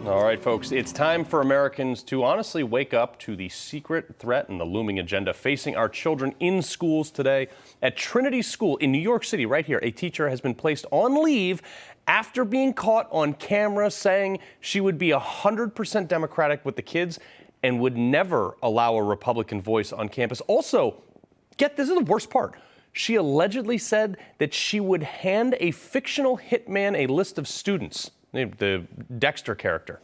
All right, folks, it's time for Americans to honestly wake up to the secret threat and the looming agenda facing our children in schools today. At Trinity School in New York City, right here, a teacher has been placed on leave after being caught on camera saying she would be 100% Democratic with the kids and would never allow a Republican voice on campus. Also, this is the worst part. She allegedly said that she would hand a fictional hitman a list of students. The Dexter character.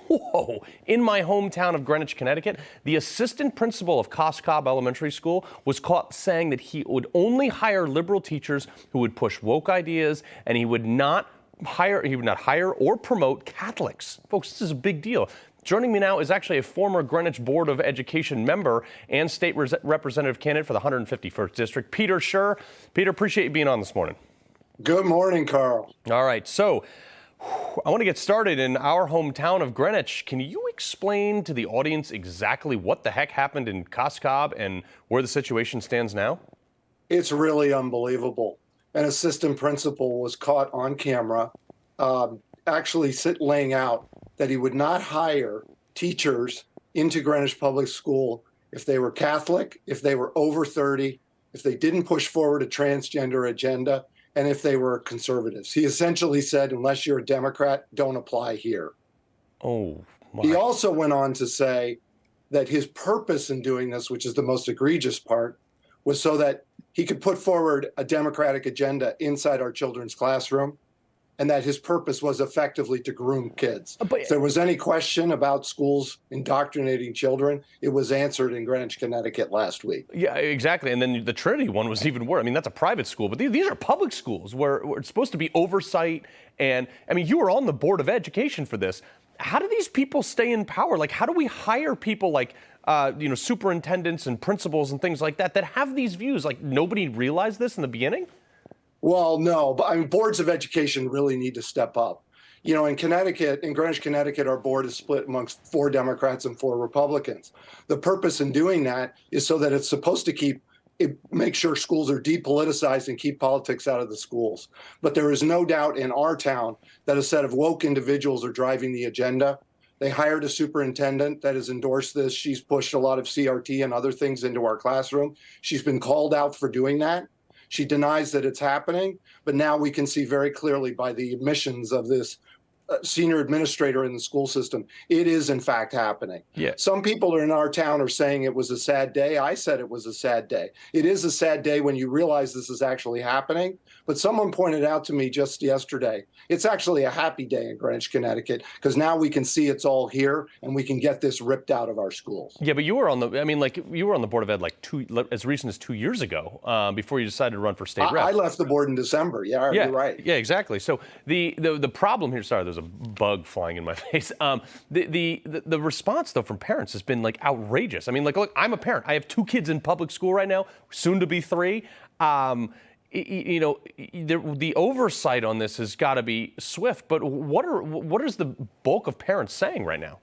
Whoa. In my hometown of Greenwich, Connecticut, the assistant principal of Cobb Elementary School was caught saying that he would only hire liberal teachers who would push woke ideas, and he would not hire or promote Catholics. Folks, this is a big deal. Joining me now is actually a former Greenwich Board of Education member and state representative candidate for the 151st District, Peter Sherr. Peter, appreciate you being on this morning. Good morning, Carl. All right, so I want to get started in our hometown of Greenwich. Can you explain to the audience exactly what the heck happened in Cobb and where the situation stands now? It's really unbelievable. An assistant principal was caught on camera actually laying out that he would not hire teachers into Greenwich Public School if they were Catholic, if they were over 30, if they didn't push forward a transgender agenda, and if they were conservatives. He essentially said, unless you're a Democrat, don't apply here. Oh, my. He also went on to say that his purpose in doing this, which is the most egregious part, was so that he could put forward a Democratic agenda inside our children's classroom, and that his purpose was effectively to groom kids. If there was any question about schools indoctrinating children, it was answered in Greenwich, Connecticut last week. Yeah, exactly. And then the Trinity one was even worse. I mean, that's a private school, but these are public schools where it's supposed to be oversight. And I mean, you were on the Board of Education for this. How do these people stay in power? Like, how do we hire people like, superintendents and principals and things like that have these views? Like, nobody realized this in the beginning? Well, no, but I mean, boards of education really need to step up. You know, in Greenwich, Connecticut, our board is split amongst 4 Democrats and 4 Republicans. The purpose in doing that is so that it's supposed to make sure schools are depoliticized and keep politics out of the schools. But there is no doubt in our town that a set of woke individuals are driving the agenda. They hired a superintendent that has endorsed this. She's pushed a lot of CRT and other things into our classroom. She's been called out for doing that. She denies that it's happening, but now we can see very clearly by the admissions of this senior administrator in the school system, it is in fact happening. Yeah. Some people in our town are saying it was a sad day. I said it was a sad day. It is a sad day when you realize this is actually happening. But someone pointed out to me just yesterday, it's actually a happy day in Greenwich, Connecticut, because now we can see it's all here and we can get this ripped out of our schools. Yeah, but you were on the Board of Ed as recent as 2 years ago, before you decided to run for state rep. I left the board in December. Yeah, you're right. Yeah, exactly. So the problem here, sorry, there's a bug flying in my face. The response though from parents has been like outrageous. I mean, like, look, I'm a parent. I have 2 kids in public school right now, soon to be 3. The oversight on this has got to be swift. But what is the bulk of parents saying right now?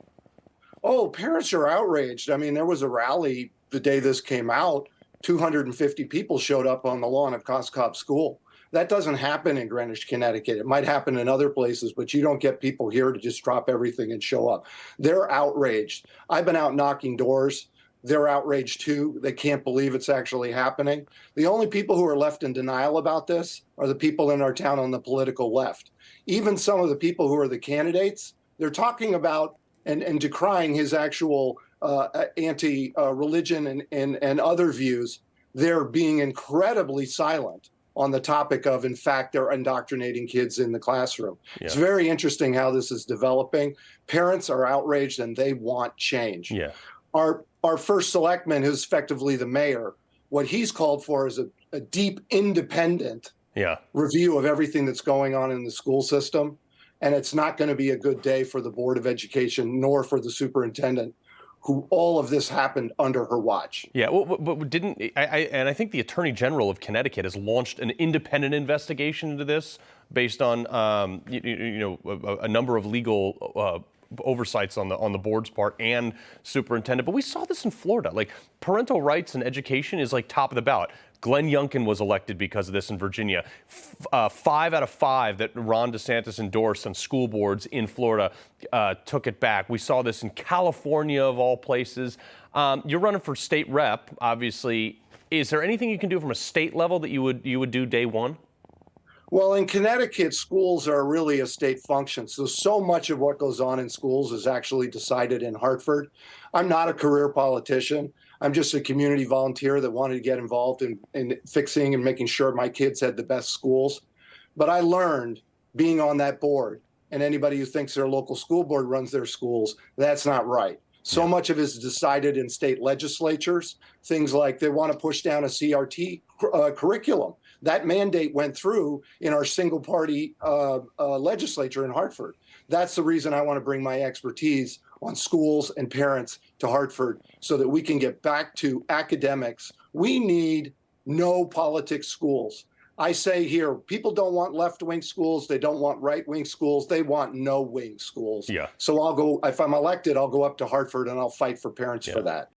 Oh, parents are outraged. I mean, there was a rally the day this came out. 250 people showed up on the lawn of Cobb School. That doesn't happen in Greenwich, Connecticut. It might happen in other places, but you don't get people here to just drop everything and show up. They're outraged. I've been out knocking doors. They're outraged too. They can't believe it's actually happening. The only people who are left in denial about this are the people in our town on the political left. Even some of the people who are the candidates, they're talking about and decrying his actual anti-religion and other views. They're being incredibly silent on the topic of, in fact, they're indoctrinating kids in the classroom. Yeah. It's very interesting how this is developing. Parents are outraged and they want change. Yeah. Our first selectman, who's effectively the mayor, what he's called for is a deep, independent review of everything that's going on in the school system. And it's not going to be a good day for the Board of Education, nor for the superintendent, who all of this happened under her watch. Yeah, well, but I think the Attorney General of Connecticut has launched an independent investigation into this based on, a number of legal oversights on the board's part and superintendent. But we saw this in Florida. Like, parental rights and education is like top of the ballot. Glenn Youngkin was elected because of this in Virginia. 5 out of 5 that Ron DeSantis endorsed on school boards in Florida took it back. We saw this in California, of all places. You're running for state rep, obviously. Is there anything you can do from a state level that you would do day one? Well, in Connecticut, schools are really a state function. So much of what goes on in schools is actually decided in Hartford. I'm not a career politician. I'm just a community volunteer that wanted to get involved in fixing and making sure my kids had the best schools. But I learned being on that board, and anybody who thinks their local school board runs their schools, that's not right. So much of it is decided in state legislatures. Things like they want to push down a CRT curriculum. That mandate went through in our single party legislature in Hartford. That's the reason I want to bring my expertise on schools and parents to Hartford so that we can get back to academics. We need no politics schools. I say here, people don't want left-wing schools. They don't want right-wing schools. They want no-wing schools. Yeah. So I'll go, if I'm elected, I'll go up to Hartford and I'll fight for parents for that.